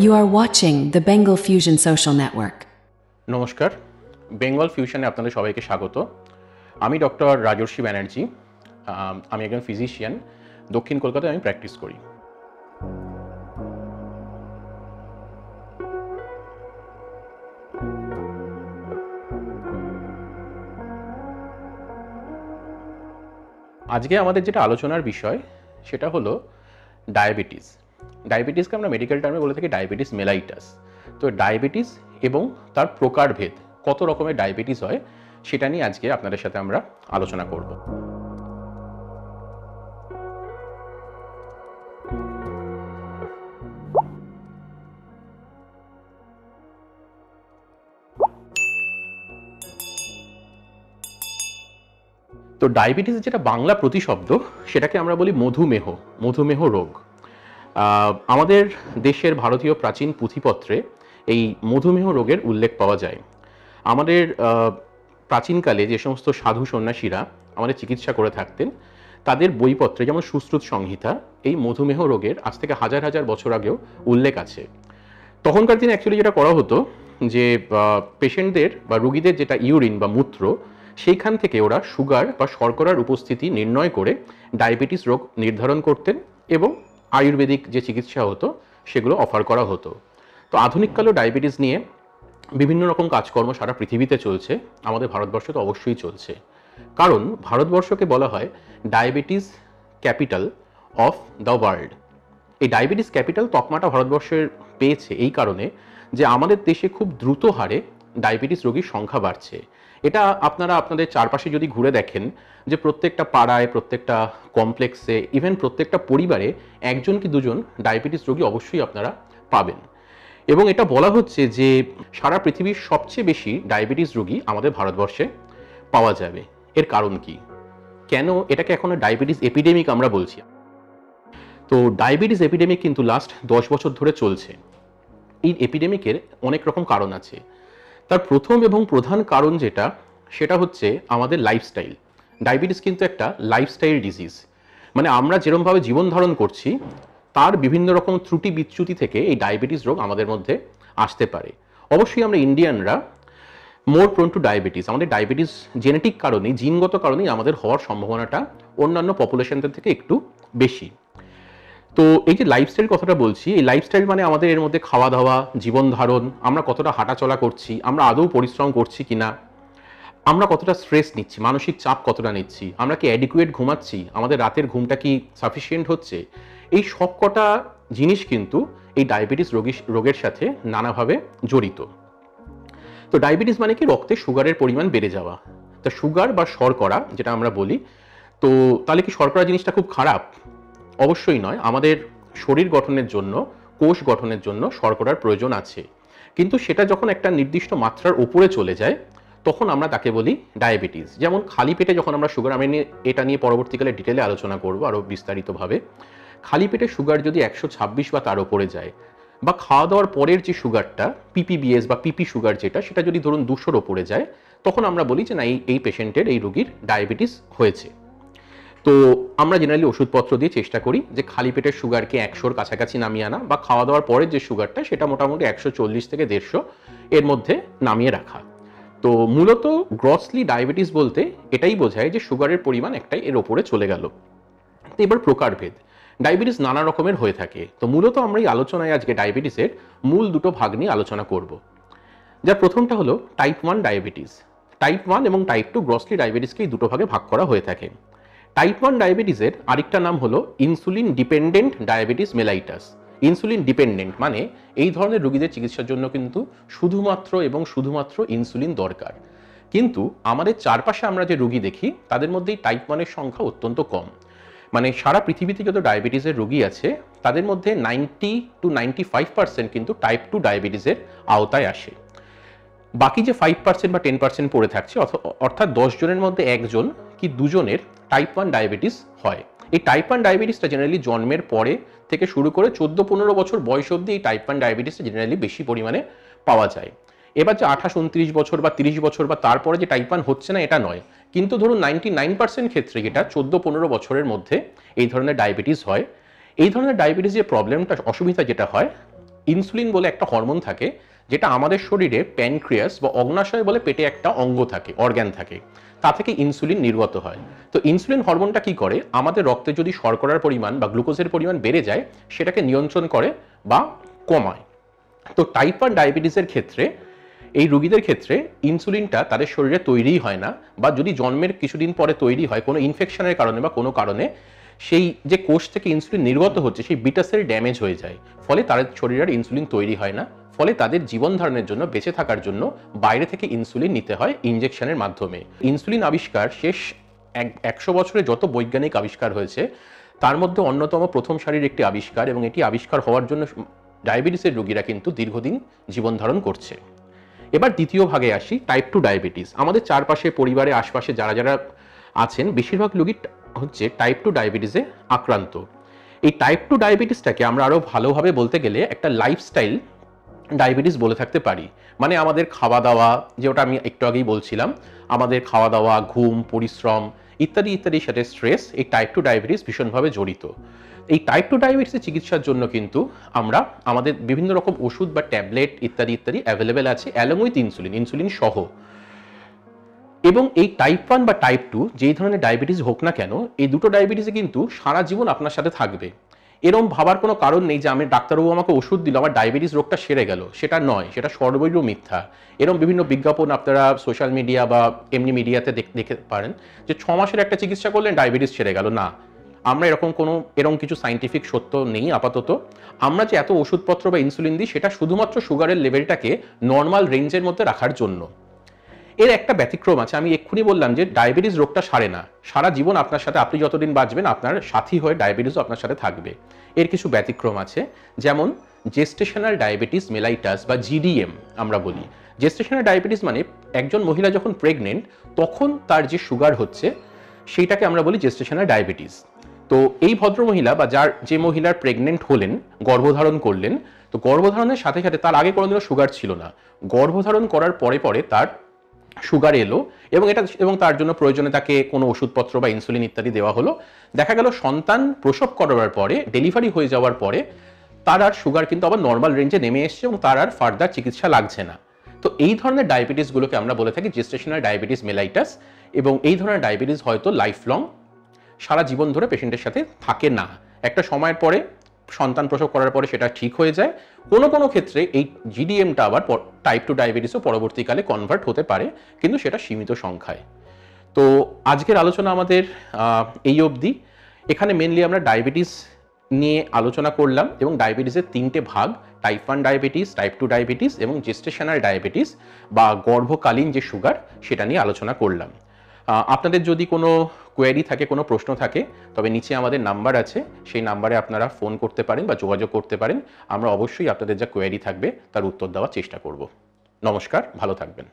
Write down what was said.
You are watching the Bengal Fusion Social Network. নমস্কার, বেঙ্গল ফিউশনে আপনাদের সবাইকে স্বাগত। আমি ডক্টর রাজর্ষি ব্যানার্জি। আমি একজন ফিজিশিয়ান, দক্ষিণ কলকাতায় আমি প্র্যাকটিস করি। আজকে আমাদের যেটা আলোচনার বিষয় সেটা হলো ডায়াবেটিস। ডায়াবেটিসকে আমরা মেডিকেল টার্মে বলে থাকি ডায়াবেটিস মেলাইটাস। তো ডায়াবেটিস এবং তার প্রকারভেদ, কত রকমের ডায়াবেটিস হয়, সেটা নিয়ে আজকে আপনাদের সাথে আমরা আলোচনা করব। তো ডায়াবেটিস যেটা বাংলা প্রতিশব্দ, সেটাকে আমরা বলি মধুমেহ রোগ। আমাদের দেশের ভারতীয় প্রাচীন পুঁথিপত্রে এই মধুমেহ রোগের উল্লেখ পাওয়া যায়। আমাদের প্রাচীনকালে যে সমস্ত সাধু সন্ন্যাসীরা আমাদের চিকিৎসা করে থাকতেন, তাদের বইপত্রে যেমন সুশ্রুত সংহিতা এই মধুমেহ রোগের আজ থেকে হাজার হাজার বছর আগেও উল্লেখ আছে। তখনকার দিনে অ্যাকচুয়ালি যেটা করা হতো যে পেশেন্টদের বা রোগীদের যেটা ইউরিন বা মূত্র, সেইখান থেকে ওরা সুগার বা শর্করার উপস্থিতি নির্ণয় করে ডায়াবেটিস রোগ নির্ধারণ করতেন এবং আয়ুর্বেদিক যে চিকিৎসা হতো সেগুলো অফার করা হতো। তো আধুনিককালেও ডায়াবেটিস নিয়ে বিভিন্ন রকম কাজকর্ম সারা পৃথিবীতে চলছে, আমাদের ভারতবর্ষ তো অবশ্যই চলছে। কারণ ভারতবর্ষকে বলা হয় diabetes capital of the world. এই ডায়াবেটিস ক্যাপিটাল তকমাটা ভারতবর্ষের পেয়েছে এই কারণে যে আমাদের দেশে খুব দ্রুত হারে ডায়াবেটিস রোগীর সংখ্যা বাড়ছে। এটা আপনারা আপনাদের চারপাশে যদি ঘুরে দেখেন যে প্রত্যেকটা পাড়ায়, প্রত্যেকটা কমপ্লেক্সে, ইভেন প্রত্যেকটা পরিবারে একজন কি দুজন ডায়াবেটিস রোগী অবশ্যই আপনারা পাবেন। এবং এটা বলা হচ্ছে যে সারা পৃথিবীর সবচেয়ে বেশি ডায়াবেটিস রোগী আমাদের ভারতবর্ষে পাওয়া যাবে। এর কারণ কি? কেন এটাকে এখনো ডায়াবেটিস এপিডেমিক আমরা বলছি? তো ডায়াবেটিস এপিডেমিক কিন্তু লাস্ট 10 বছর ধরে চলছে। এই এপিডেমিকের অনেক রকম কারণ আছে। তার প্রথম এবং প্রধান কারণ সেটা হচ্ছে আমাদের লাইফস্টাইল। ডায়াবেটিস কিন্তু একটা লাইফস্টাইল ডিজিজ, মানে আমরা যেরকমভাবে জীবন ধারণ করছি তার বিভিন্ন রকম ত্রুটি বিচ্যুতি থেকে এই ডায়াবেটিস রোগ আমাদের মধ্যে আসতে পারে। অবশ্যই আমরা ইন্ডিয়ানরা মোর প্রোন টু ডায়াবেটিস। আমাদের ডায়াবেটিস জেনেটিক কারণেই, জিনগত কারণেই আমাদের হওয়ার সম্ভাবনাটা অন্যান্য পপুলেশনদের থেকে একটু বেশি। তো এই যে লাইফস্টাইল কথাটা বলছি, এই লাইফস্টাইল মানে আমাদের এর মধ্যে খাওয়া দাওয়া, জীবন ধারণ, আমরা কতটা হাঁটাচলা করছি, আমরা আদৌ পরিশ্রম করছি কিনা, আমরা কতটা স্ট্রেস নিচ্ছি, মানসিক চাপ কতটা নিচ্ছি, আমরা কি অ্যাডিকুয়েট ঘুমাচ্ছি, আমাদের রাতের ঘুমটা কি সাফিসিয়েন্ট হচ্ছে, এই সব কটা জিনিস কিন্তু এই ডায়াবেটিস রোগের সাথে নানাভাবে জড়িত। তো ডায়াবেটিস মানে কি? রক্তে সুগারের পরিমাণ বেড়ে যাওয়া। তা সুগার বা শর্করা যেটা আমরা বলি, তো তাহলে কি শর্করা জিনিসটা খুব খারাপ? অবশ্যই নয়। আমাদের শরীর গঠনের জন্য, কোষ গঠনের জন্য শর্করার প্রয়োজন আছে, কিন্তু সেটা যখন একটা নির্দিষ্ট মাত্রার উপরে চলে যায় তখন আমরা তাকে বলি ডায়াবেটিস। যেমন খালি পেটে যখন আমরা সুগার, আমি এটা নিয়ে পরবর্তীকালে ডিটেলে আলোচনা করব আরও বিস্তারিতভাবে। খালি পেটে সুগার যদি 126 বা তার উপরে যায়, বা খাওয়া দাওয়ার পরের যে সুগারটা পিপিবিএস বা পিপি সুগার সেটা যদি ধরুন 200-র ওপরে যায়, তখন আমরা বলি যে না, এই পেশেন্টের, এই রোগীর ডায়াবেটিস হয়েছে। তো আমরা জেনারেলি ওষুধপত্র দিয়ে চেষ্টা করি যে খালি পেটের সুগারকে 100-র কাছাকাছি নামিয়ে আনা, বা খাওয়া দাওয়ার পরের যে সুগারটা সেটা মোটামুটি 140 থেকে 150 এর মধ্যে নামিয়ে রাখা। তো মূলত গ্রসলি ডায়াবেটিস বলতে এটাই বোঝায় যে সুগারের পরিমাণ একটাই এর ওপরে চলে গেল। তো এবার প্রকারভেদ, ডায়াবেটিস নানা রকমের হয়ে থাকে। তো মূলত আমরা এই আলোচনায় আজকে ডায়াবেটিসের মূল দুটো ভাগ নিয়ে আলোচনা করব। যার প্রথমটা হলো টাইপ 1 ডায়াবেটিস। টাইপ 1 এবং টাইপ 2 গ্রসলি ডায়াবেটিসকে এই দুটো ভাগে ভাগ করা হয়ে থাকে। টাইপ 1 ডায়াবেটিসের আরেকটা নাম হলো insulin dependent diabetes mellitus. Insulin dependent মানে এই ধরনের রোগীদের চিকিৎসার জন্য কিন্তু শুধুমাত্র ইনসুলিন দরকার। কিন্তু আমাদের চারপাশে আমরা যে রোগী দেখি তাদের মধ্যেই টাইপ 1-এর সংখ্যা অত্যন্ত কম। মানে সারা পৃথিবীতে যত ডায়াবেটিসের রোগী আছে তাদের মধ্যে 90 to 95% কিন্তু টাইপ 2 ডায়াবেটিসের আওতায় আসে। বাকি যে 5% বা 10% পড়ে থাকছে, অর্থাৎ 10 জনের মধ্যে একজন কি দুজনের টাইপ 1 ডায়াবেটিস হয়। এই টাইপ 1 ডায়াবেটিসটা জেনারেলি জন্মের পরে থেকে শুরু করে 14-15 বছর বয়স অবধি এই টাইপ 1 ডায়াবেটিসটা জেনারেলি বেশি পরিমাণে পাওয়া যায়। এবার যে 28-29 বছর বা 30 বছর বা তারপরে যে টাইপ 1 হচ্ছে না এটা নয়, কিন্তু ধরুন 99% ক্ষেত্রে যেটা 14-15 বছরের মধ্যে এই ধরনের ডায়াবেটিস হয়। এই ধরনের ডায়াবেটিস যে প্রবলেমটা, অসুবিধা যেটা হয়, ইনসুলিন বলে একটা হরমোন থাকে, যেটা আমাদের শরীরে প্যানক্রিয়াস বা অগ্নাশয় বলে পেটে একটা অঙ্গ থাকে, অর্গ্যান থাকে, তা থেকে ইনসুলিন নির্গত হয়। তো ইনসুলিন হরমোনটা কি করে, আমাদের রক্তে যদি শর্করার পরিমাণ বা গ্লুকোজের পরিমাণ বেড়ে যায় সেটাকে নিয়ন্ত্রণ করে বা কমায়। তো টাইপ 1 ডায়াবেটিসের ক্ষেত্রে, এই রোগীদের ক্ষেত্রে ইনসুলিনটা তাদের শরীরে তৈরিই হয় না, বা যদি জন্মের কিছুদিন পরে তৈরি হয় কোনো ইনফেকশনের কারণে বা কোনো কারণে, সেই যে কোষ থেকে ইনসুলিন নির্গত হচ্ছে সেই বিটা সেল ড্যামেজ হয়ে যায়, ফলে তাদের শরীরের ইনসুলিন তৈরি হয় না, ফলে তাদের জীবন ধারণের জন্য, বেঁচে থাকার জন্য বাইরে থেকে ইনসুলিন নিতে হয় ইনজেকশনের মাধ্যমে। ইনসুলিন আবিষ্কার শেষ 100 বছরে যত বৈজ্ঞানিক আবিষ্কার হয়েছে তার মধ্যে অন্যতম প্রথম সারির একটি আবিষ্কার, এবং এটি আবিষ্কার হওয়ার জন্য ডায়াবেটিসের রোগীরা কিন্তু দীর্ঘদিন জীবন ধারণ করছে। এবার দ্বিতীয় ভাগে আসি, টাইপ 2 ডায়াবেটিস। আমাদের চারপাশে, পরিবারে, আশপাশে যারা যারা আছেন বেশিরভাগ রোগী হচ্ছে টাইপ 2 ডায়াবেটিসে আক্রান্ত। এই টাইপ 2 ডায়াবেটিসটাকে আমরা আরও ভালোভাবে বলতে গেলে একটা লাইফস্টাইল ডায়াবেটিস বলে থাকতে পারি। মানে আমাদের খাওয়া দাওয়া, যেটা আমি একটু আগেই বলছিলাম, আমাদের খাওয়া দাওয়া, ঘুম, পরিশ্রম ইত্যাদি ইত্যাদির সাথে স্ট্রেস, এই টাইপ 2 ডায়াবেটিস ভীষণভাবে জড়িত। এই টাইপ 2 ডায়াবেটিসের চিকিৎসার জন্য কিন্তু আমাদের বিভিন্ন রকম ওষুধ বা ট্যাবলেট ইত্যাদি ইত্যাদি অ্যাভেলেবেল আছে, অ্যালং উইথ ইনসুলিন, ইনসুলিন সহ। এবং এই টাইপ 1 বা টাইপ 2 যেই ধরনের ডায়াবেটিস হোক না কেন, এই দুটো ডায়াবেটিসে কিন্তু সারা জীবন আপনার সাথে থাকবে। এরকম ভাবার কোনো কারণ নেই যে আমি ডাক্তারবাবু আমাকে ওষুধ দিল, আমার ডায়াবেটিস রোগটা সেরে গেল। সেটা নয়, সেটা সর্বৈব মিথ্যা। এরকম বিভিন্ন বিজ্ঞাপন আপনারা সোশ্যাল মিডিয়া বা এমনি মিডিয়াতে দেখতে পারেন যে 6 মাসের একটা চিকিৎসা করলেন ডায়াবেটিস সেরে গেল। না, আমরা এরকম কিছু সাইন্টিফিক সত্য নেই আপাতত। আমরা যে এত ওষুধপত্র বা ইনসুলিন দিই সেটা শুধুমাত্র সুগারের লেভেলটাকে নর্মাল রেঞ্জের মধ্যে রাখার জন্য। এর একটা ব্যতিক্রম আছে, আমি এক্ষুনি বললাম যে ডায়াবেটিস রোগটা সারে না, সারা জীবন আপনার সাথে, আপনি যতদিন বাঁচবেন আপনার সাথী হয়ে ডায়াবেটিসও আপনার সাথে থাকবে। এর কিছু ব্যতিক্রম আছে, যেমন জেস্টেশনাল ডায়াবেটিস মেলাইটাস বা জিডিএম আমরা বলি। জেস্টেশনাল ডায়াবেটিস মানে একজন মহিলা যখন প্রেগনেন্ট তখন তার যে সুগার হচ্ছে সেইটাকে আমরা বলি জেস্টেশনাল ডায়াবেটিস। তো এই ভদ্রমহিলা বা যে মহিলার প্রেগনেন্ট হলেন, গর্ভধারণ করলেন, তো গর্ভধারণের সাথে সাথে, তার আগে কোনোদিনও সুগার ছিল না, গর্ভধারণ করার পরে পরে তার সুগার এলো, এবং তার জন্য প্রয়োজনে তাকে কোনো ওষুধপত্র বা ইনসুলিন ইত্যাদি দেওয়া হলো। দেখা গেল সন্তান প্রসব করার পরে, ডেলিভারি হয়ে যাওয়ার পরে তার আর সুগার কিন্তু আবার নর্মাল রেঞ্জে নেমে এসছে, এবং তার আর ফার্দার চিকিৎসা লাগছে না। তো এই ধরনের ডায়াবেটিসগুলোকে আমরা বলে থাকি জেস্টেশনাল ডায়াবেটিস মেলাইটাস, এবং এই ধরনের ডায়াবেটিস হয়তো লাইফ লং, সারা জীবন ধরে পেশেন্টের সাথে থাকে না। একটা সময়ের পরে, সন্তান প্রসব করার পরে সেটা ঠিক হয়ে যায়। কোনো কোনো ক্ষেত্রে এই জিডিএমটা আবার টাইপ 2 ডায়াবেটিসও পরবর্তীকালে কনভার্ট হতে পারে, কিন্তু সেটা সীমিত সংখ্যায়। তো আজকের আলোচনা আমাদের এই অবধি। এখানে মেনলি আমরা ডায়াবেটিস নিয়ে আলোচনা করলাম, এবং ডায়াবেটিসের 3টে ভাগ, টাইপ 1 ডায়াবেটিস, টাইপ 2 ডায়াবেটিস এবং জেস্টেশনাল ডায়াবেটিস বা গর্ভকালীন যে সুগার, সেটা নিয়ে আলোচনা করলাম। আপনাদের যদি কোনো কোয়েরি থাকে, কোনো প্রশ্ন থাকে, তবে নিচে আমাদের নাম্বার আছে, সেই নাম্বারে আপনারা ফোন করতে পারেন বা যোগাযোগ করতে পারেন। আমরা অবশ্যই আপনাদের যা কোয়েরি থাকবে তার উত্তর দেওয়ার চেষ্টা করব। নমস্কার, ভালো থাকবেন।